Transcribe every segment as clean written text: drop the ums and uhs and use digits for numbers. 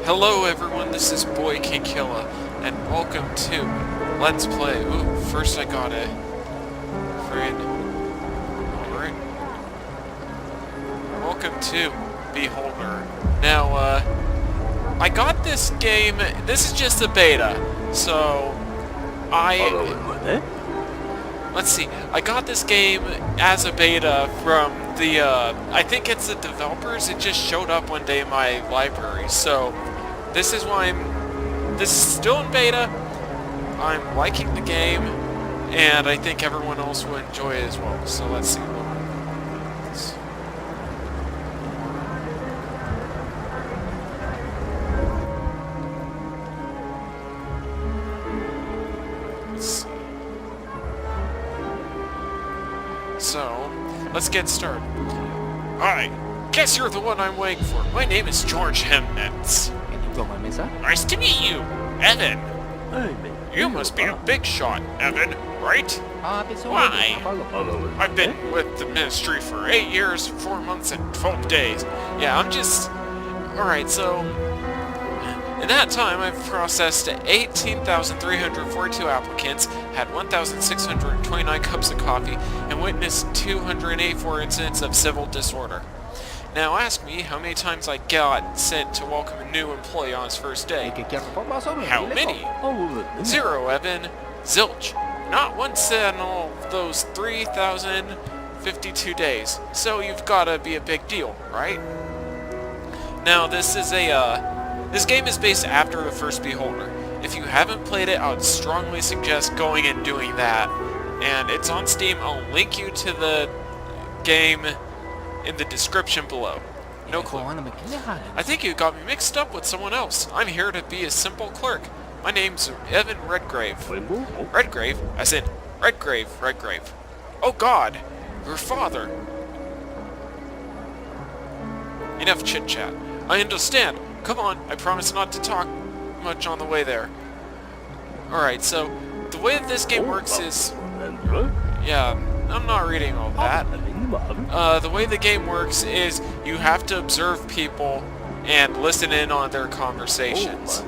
Hello everyone, this is Boy King Killa, and welcome to Let's Play. Ooh, first I got a friend. Alright. Welcome to Beholder. Now, I got this game, this is just a beta, so let's see, I got this game as a beta from the, I think it's the developers. It just showed up one day in my library, so this is why this is still in beta. I'm liking the game, and I think everyone else will enjoy it as well. So let's see what let's see. So, let's get started. Alright, guess you're the one I'm waiting for. My name is George Hemnitz. Nice to meet you, Evan. You must be a big shot, Evan, right? Why? I've been with the ministry for 8 years, 4 months, and 12 days. Yeah, I'm just... Alright, so... In that time, I've processed 18,342 applicants, had 1,629 cups of coffee, and witnessed 284 incidents of civil disorder. Now ask me how many times I got sent to welcome a new employee on his first day. How many? 0, Evan. Zilch. Not once in all those 3,052 days. So you've gotta be a big deal, right? Now this is this game is based after the first Beholder. If you haven't played it, I would strongly suggest going and doing that. And it's on Steam. I'll link you to the game in the description below. No clue. I think you got me mixed up with someone else. I'm here to be a simple clerk. My name's Evan Redgrave. Redgrave? As in Redgrave. Oh God! Your father! Enough chit-chat. I understand. Come on, I promise not to talk much on the way there. Alright, so the way that this game works is... Yeah, I'm not reading all that. The way the game works is you have to observe people and listen in on their conversations.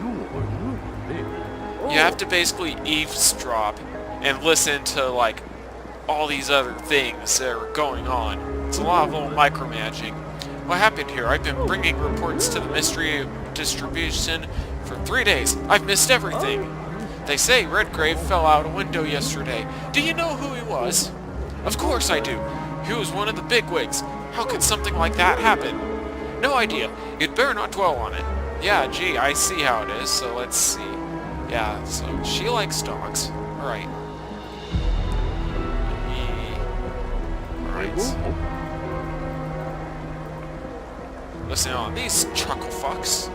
You have to basically eavesdrop and listen to, like, all these other things that are going on. It's a lot of little micromanaging. What happened here? I've been bringing reports to the Mystery Distribution for 3 days. I've missed everything. They say Redgrave fell out a window yesterday. Do you know who he was? Of course I do. He was one of the bigwigs. How could something like that happen? No idea. You'd better not dwell on it. Yeah, gee, I see how it is, so let's see. Yeah, so she likes dogs. Alright. Alright. Listen on these chuckle fucks.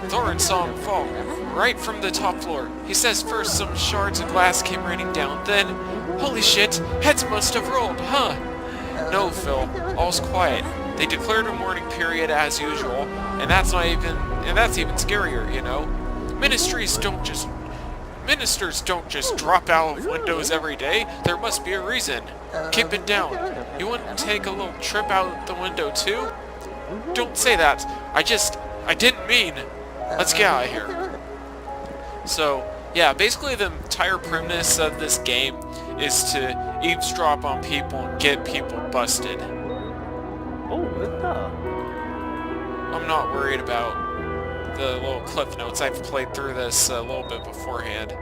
Thorin saw him fall, right from the top floor. He says first some shards of glass came raining down, then... Holy shit, heads must have rolled, huh? No, Phil, all's quiet. They declared a mourning period as usual, and that's even scarier, you know? Ministers don't just drop out of windows every day. There must be a reason. Keep it down. You wouldn't take a little trip out the window too? Don't say that. I didn't mean. Let's get out of here. So, yeah, basically the entire premise of this game is to eavesdrop on people and get people busted. I'm not worried about the little cliff notes. I've played through this a little bit beforehand.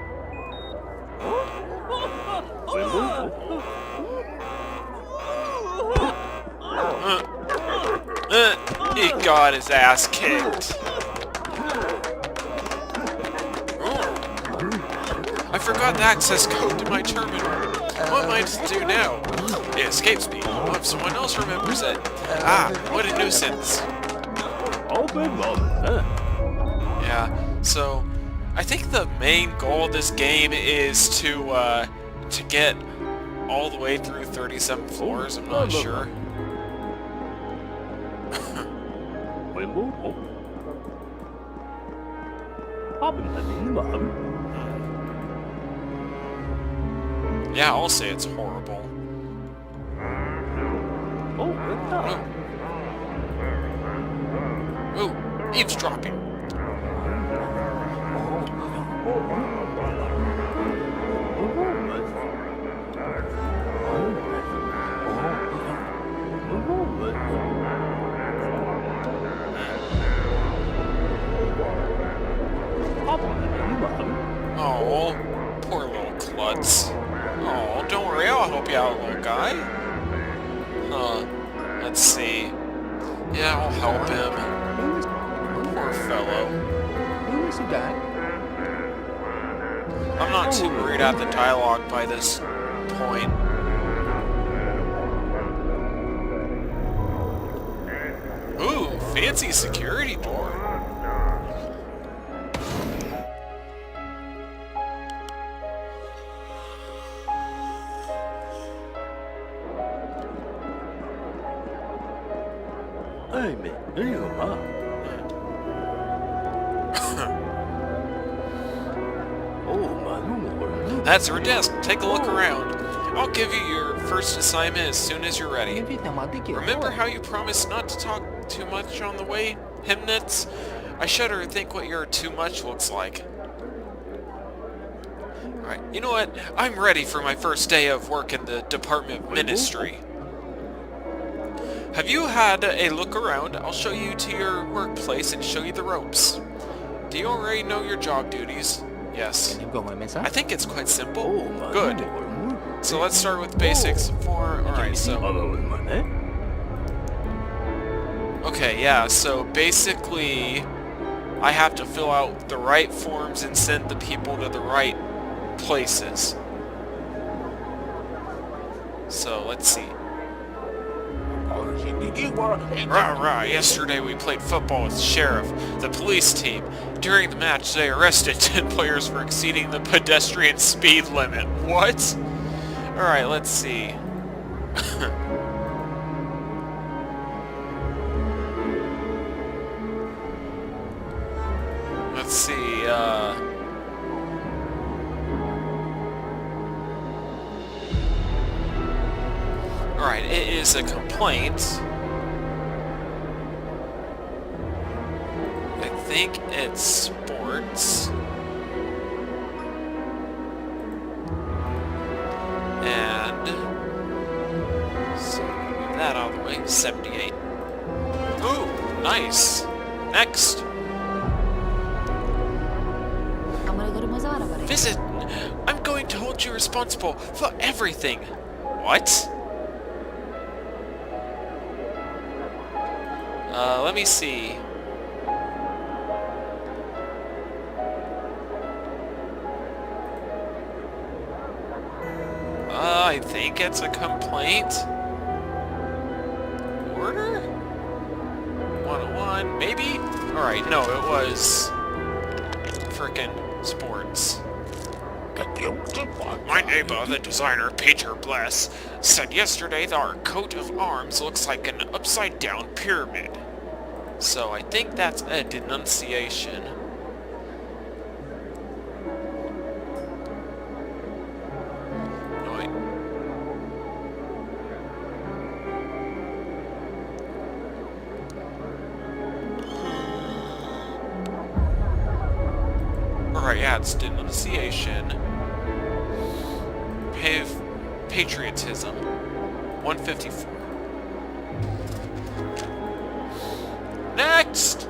He got his ass kicked. I forgot the access code to my terminal. What am I to do now? It escapes me. What if someone else remembers it? Ah, what a nuisance. Yeah, so I think the main goal of this game is to get all the way through 37 floors. I'm not sure. Yeah, I'll say it's horrible. Ooh, eavesdropping. about, little guy? Let's see. Yeah, I'll help him. Poor fellow. I'm not too worried at the dialogue by this point. Ooh, fancy security door. That's her desk. Take a look around. I'll give you your first assignment as soon as you're ready. Remember how you promised not to talk too much on the way, Himnitz? I shudder to think what your too much looks like. Alright, you know what? I'm ready for my first day of work in the Department of Ministry. Have you had a look around? I'll show you to your workplace and show you the ropes. Do you already know your job duties? Yes. I think it's quite simple. Good. So let's start with basics for... Alright, so... Okay, yeah, so basically... I have to fill out the right forms and send the people to the right places. So, let's see. Rah, yesterday we played football with the sheriff, the police team. During the match, they arrested 10 players for exceeding the pedestrian speed limit. What? Alright, let's see. Let's see, Alright, it is a complaint. I think it's sports. And... so, move that out of the way. 78. Ooh, nice. Next. Visit! I'm going to hold you responsible for everything. What? Let me see. I think it's a complaint. Order? 101, maybe? Alright, no, it was... frickin' sports. My neighbor, the designer Peter Bless, said yesterday that our coat of arms looks like an upside-down pyramid. So I think that's a denunciation. No, wait. Alright, yeah, it's denunciation. Patriotism. 154. Next!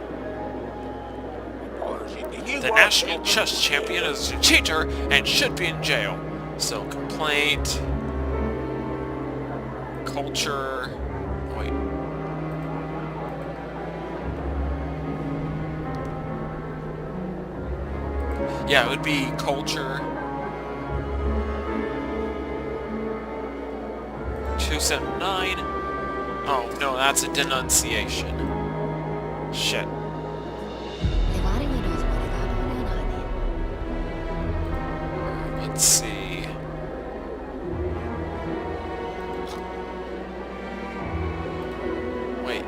The national chess champion is a cheater and should be in jail. So, complaint... culture... wait. Yeah, it would be culture... 279... oh, no, that's a denunciation. Shit. Let's see. Wait.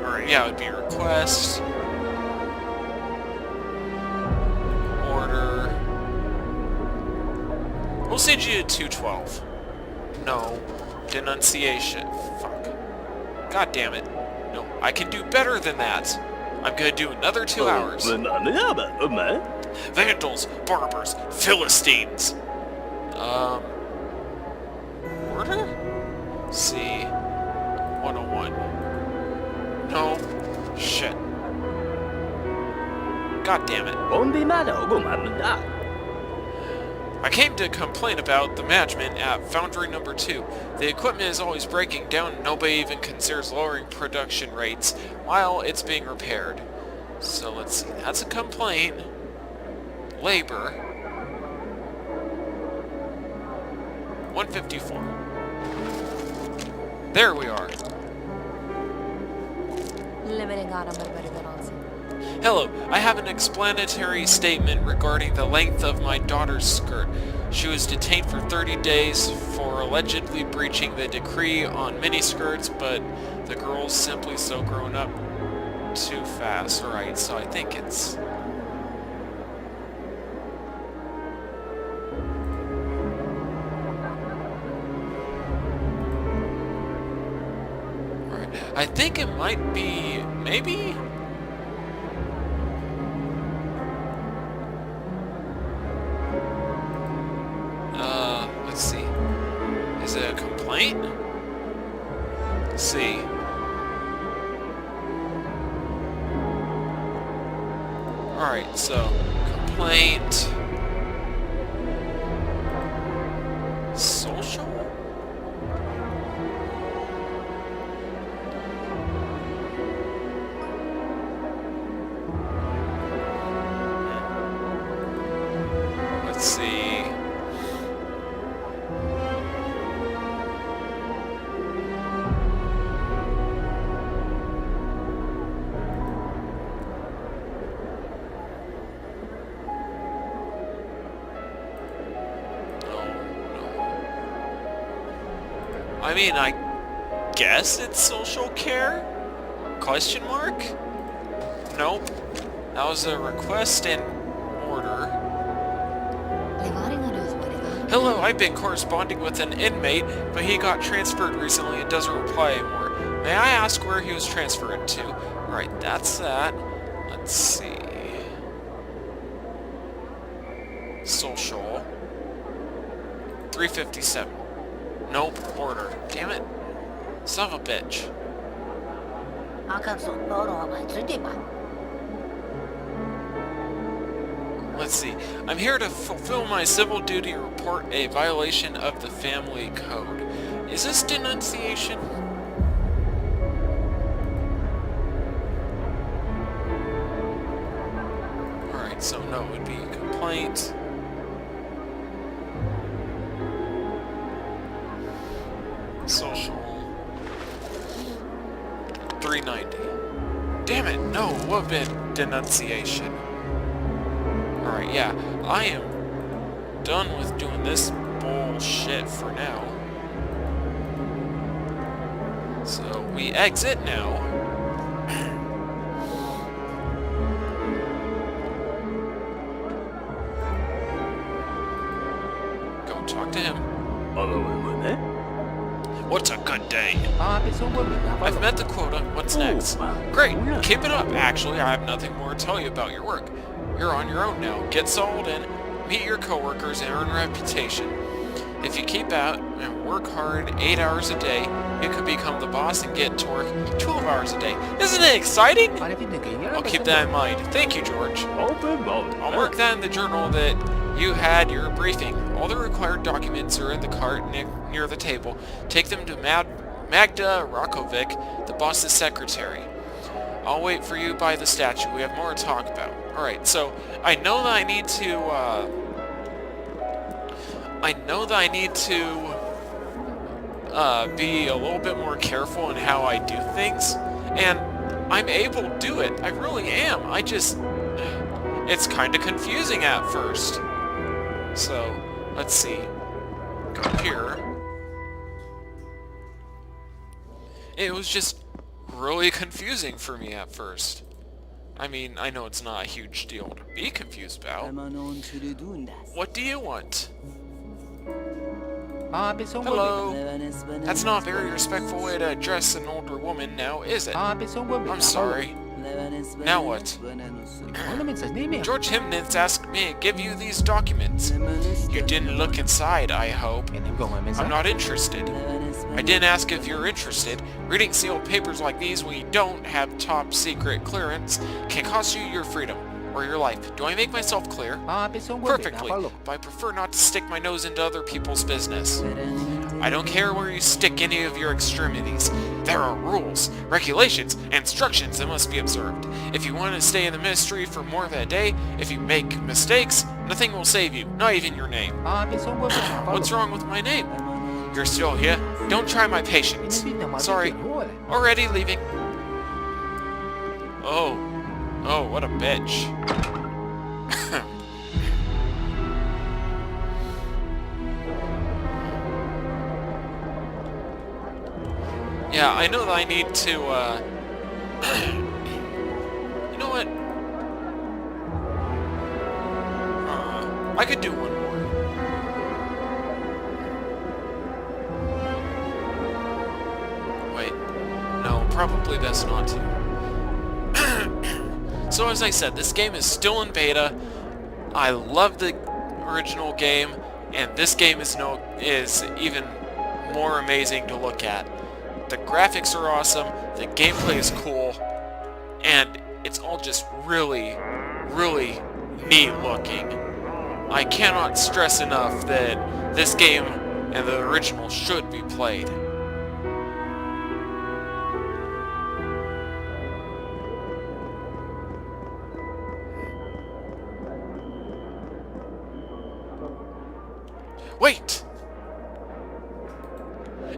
Alright, yeah, it would be request. Order. We'll send you to 212. No. Denunciation. Fuck. God damn it. No, I can do better than that. I'm gonna do another 2 hours. Vandals, barbers, Philistines. Order? C. 101. No. Shit. God damn it. I came to complain about the management at Foundry number 2. The equipment is always breaking down and nobody even considers lowering production rates while it's being repaired. So let's see, that's a complaint. Labor. 154. There we are. Hello, I have an explanatory statement regarding the length of my daughter's skirt. She was detained for 30 days for allegedly breaching the decree on miniskirts, but the girl's simply so grown up too fast. Alright, so I think it's... Alright, I think it might be... maybe? Let's see. Is it a complaint? Let's see. Alright, so complaint. Social? Let's see. I mean, I guess it's social care? Question mark? Nope. That was a request in order. Hello, I've been corresponding with an inmate, but he got transferred recently and doesn't reply anymore. May I ask where he was transferred to? Right, that's that. Let's see. Social. 357. Nope, order. Damn it. Son of a bitch. Let's see. I'm here to fulfill my civil duty and report a violation of the family code. Is this denunciation? Alright, so no, it would be a complaint. Social 390. Damn it, no, it would have been denunciation. Alright, yeah, I am done with doing this bullshit for now. So we exit now. Go talk to him. What's a good day? I've met the quota. What's next? Great. Keep it up. Actually, I have nothing more to tell you about your work. You're on your own now. Get settled in, meet your coworkers, and earn a reputation. If you keep out and work hard 8 hours a day, you could become the boss and get to work 12 hours a day. Isn't it exciting? I'll keep that in mind. Thank you, George. I'll mark that in the journal that you had your briefing. All the required documents are in the cart near the table. Take them to Magda Rakovic, the boss's secretary. I'll wait for you by the statue. We have more to talk about. Alright, so I know that I need to be a little bit more careful in how I do things, and I'm able to do it. I really am. It's kind of confusing at first. So, let's see. Go here. It was just really confusing for me at first. I mean, I know it's not a huge deal to be confused about. What do you want? Hello. That's not a very respectful way to address an older woman now, is it? I'm sorry. Now what? George Himnitz asked me to give you these documents. You didn't look inside, I hope. I'm not interested. I didn't ask if you're interested. Reading sealed papers like these when you don't have top secret clearance can cost you your freedom. or your life. Do I make myself clear? Perfectly, but I prefer not to stick my nose into other people's business. I don't care where you stick any of your extremities. There are rules, regulations, and instructions that must be observed. If you want to stay in the ministry for more than a day, if you make mistakes, nothing will save you, not even your name. What's wrong with my name? You're still here? Don't try my patience. Sorry. Already leaving. Oh, what a bitch. Yeah, I know that I need to, you know what? I could do one more. Wait. No, probably best not to. So as I said, this game is still in beta. I love the original game, and this game is even more amazing to look at. The graphics are awesome, the gameplay is cool, and it's all just really, really neat looking. I cannot stress enough that this game and the original should be played. Wait!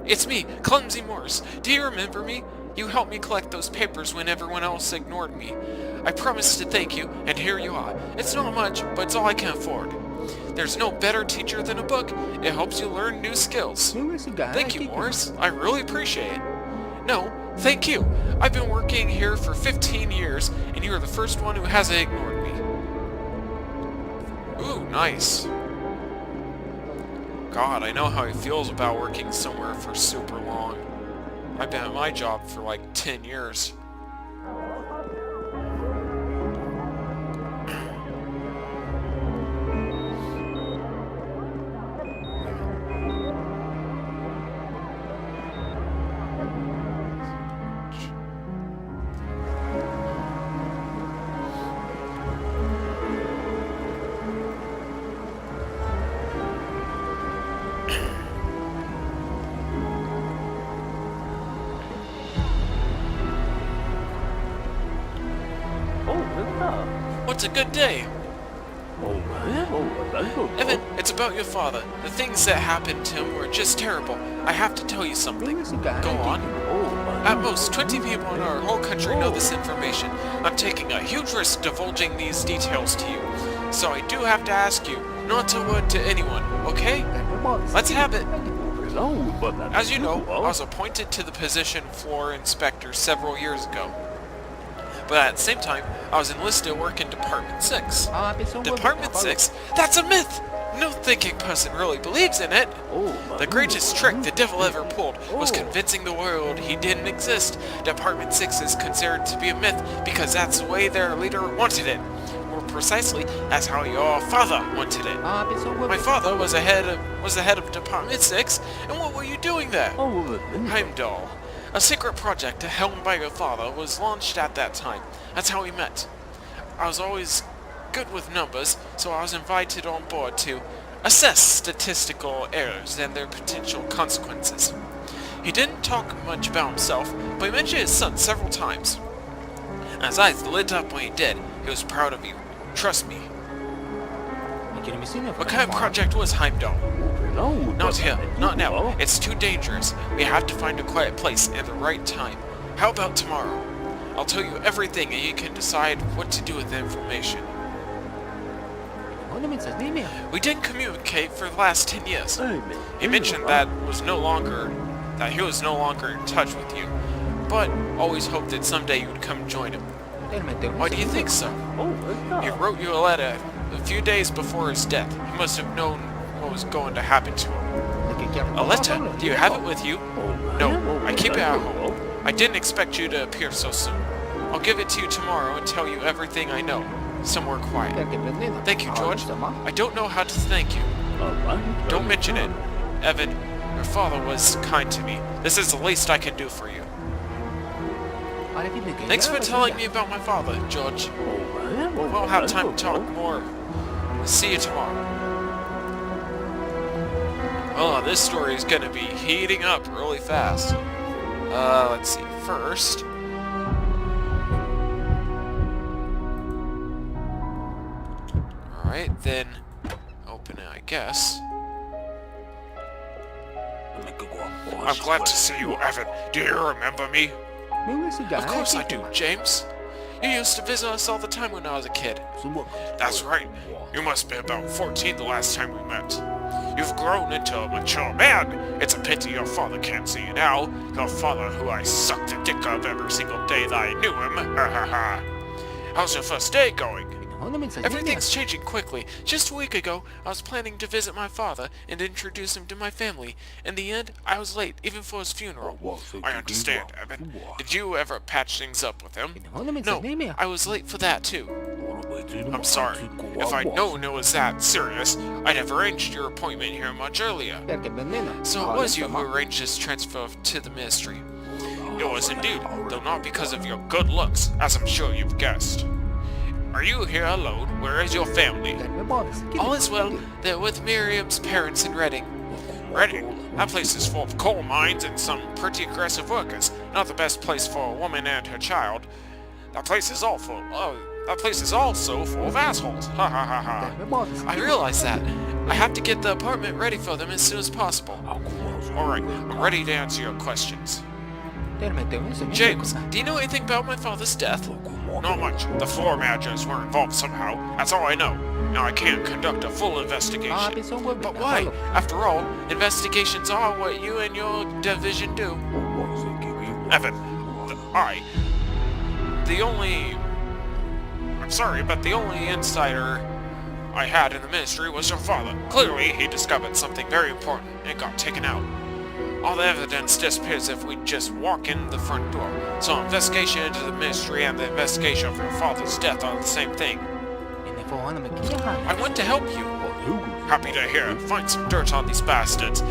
It's me, Clumsy Morse. Do you remember me? You helped me collect those papers when everyone else ignored me. I promised to thank you, and here you are. It's not much, but it's all I can afford. There's no better teacher than a book. It helps you learn new skills. Thank you, Morse. I really appreciate it. No, thank you. I've been working here for 15 years, and you are the first one who hasn't ignored me. Ooh, nice. God, I know how he feels about working somewhere for super long. I've been at my job for like 10 years. What's a good day? Evan, it's about your father. The things that happened to him were just terrible. I have to tell you something. Go on. At most, 20 people in our whole country know this information. I'm taking a huge risk divulging these details to you. So I do have to ask you not to word to anyone, okay? Let's have it. As you know, I was appointed to the position of floor inspector several years ago. But at the same time, I was enlisted to work in Department 6. Department 6? That's a myth! No thinking person really believes in it! The greatest trick the devil ever pulled was convincing the world he didn't exist. Department 6 is considered to be a myth because that's the way their leader wanted it. More precisely, that's how your father wanted it. My father was the head of Department 6, and what were you doing there? Heimdall. A secret project helmed by your father was launched at that time. That's how we met. I was always good with numbers, so I was invited on board to assess statistical errors and their potential consequences. He didn't talk much about himself, but he mentioned his son several times. And his eyes lit up when he did. He was proud of you. Trust me. What kind of project was Heimdall? Not here. Not now. It's too dangerous. We have to find a quiet place at the right time. How about tomorrow? I'll tell you everything and you can decide what to do with the information. We didn't communicate for the last 10 years. He mentioned that he was no longer in touch with you, but always hoped that someday you would come join him. Why do you think so? He wrote you a letter a few days before his death. He must have known what was going to happen to him. A letter? Do you have it with you? No, I keep it at home. I didn't expect you to appear so soon. I'll give it to you tomorrow and tell you everything I know. Somewhere quiet. Thank you, George. I don't know how to thank you. Don't mention it. Evan, your father was kind to me. This is the least I can do for you. Thanks for telling me about my father, George. We'll have time to talk more. See you tomorrow. Oh, this story is gonna be heating up really fast. Let's see. First, alright, then open it, I guess. I'm glad to see you, Evan. Do you remember me? Of course I do, James. You used to visit us all the time when I was a kid. That's right. You must be about 14 the last time we met. You've grown into a mature man. It's a pity your father can't see you now. Your father who I sucked the dick of every single day that I knew him. Ha ha ha. How's your first day going? Everything's changing quickly. Just a week ago, I was planning to visit my father and introduce him to my family. In the end, I was late, even for his funeral. I understand, Evan. Did you ever patch things up with him? No, I was late for that too. I'm sorry. If I'd known it was that serious, I'd have arranged your appointment here much earlier. So it was you who arranged this transfer to the ministry. It was indeed, though not because of your good looks, as I'm sure you've guessed. Are you here alone? Where is your family? All is well. They're with Miriam's parents in Reading. Reading? That place is full of coal mines and some pretty aggressive workers. Not the best place for a woman and her child. That place is awful. That place is also full of assholes. Ha ha ha ha. I realize that. I have to get the apartment ready for them as soon as possible. Alright, I'm ready to answer your questions. James, do you know anything about my father's death? Not much. The floor managers were involved somehow. That's all I know. Now I can't conduct a full investigation. But why? After all, investigations are what you and your division do. Evan, I'm sorry, but the only insider I had in the ministry was your father. Clearly, he discovered something very important and got taken out. All the evidence disappears if we just walk in the front door. So investigation into the ministry and the investigation of your father's death are the same thing. I want to help you. Happy to hear. Find some dirt on these bastards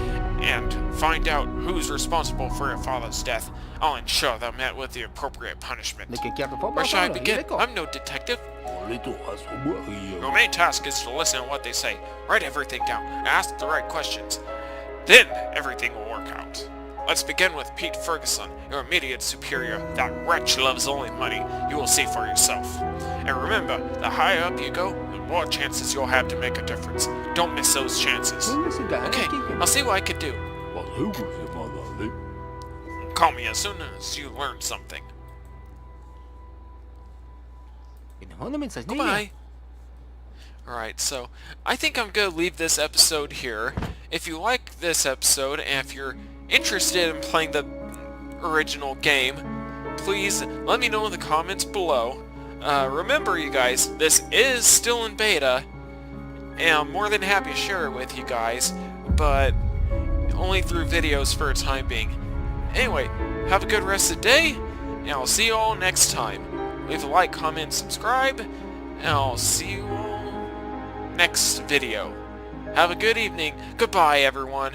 and find out who's responsible for your father's death. I'll ensure they're met with the appropriate punishment. Where shall I begin? I'm no detective. Your main task is to listen to what they say. Write everything down and ask the right questions. Then, everything will work out. Let's begin with Pete Ferguson, your immediate superior. That wretch loves only money. You will see for yourself. And remember, the higher up you go, the more chances you'll have to make a difference. Don't miss those chances. Okay, I'll see what I can do. Call me as soon as you learn something. Goodbye. Alright, so I think I'm going to leave this episode here. If you like this episode, and if you're interested in playing the original game, please let me know in the comments below. Remember, you guys, this is still in beta, and I'm more than happy to share it with you guys, but only through videos for a time being. Anyway, have a good rest of the day, and I'll see you all next time. Leave a like, comment, subscribe, and I'll see you all next video. Have a good evening. Goodbye, everyone.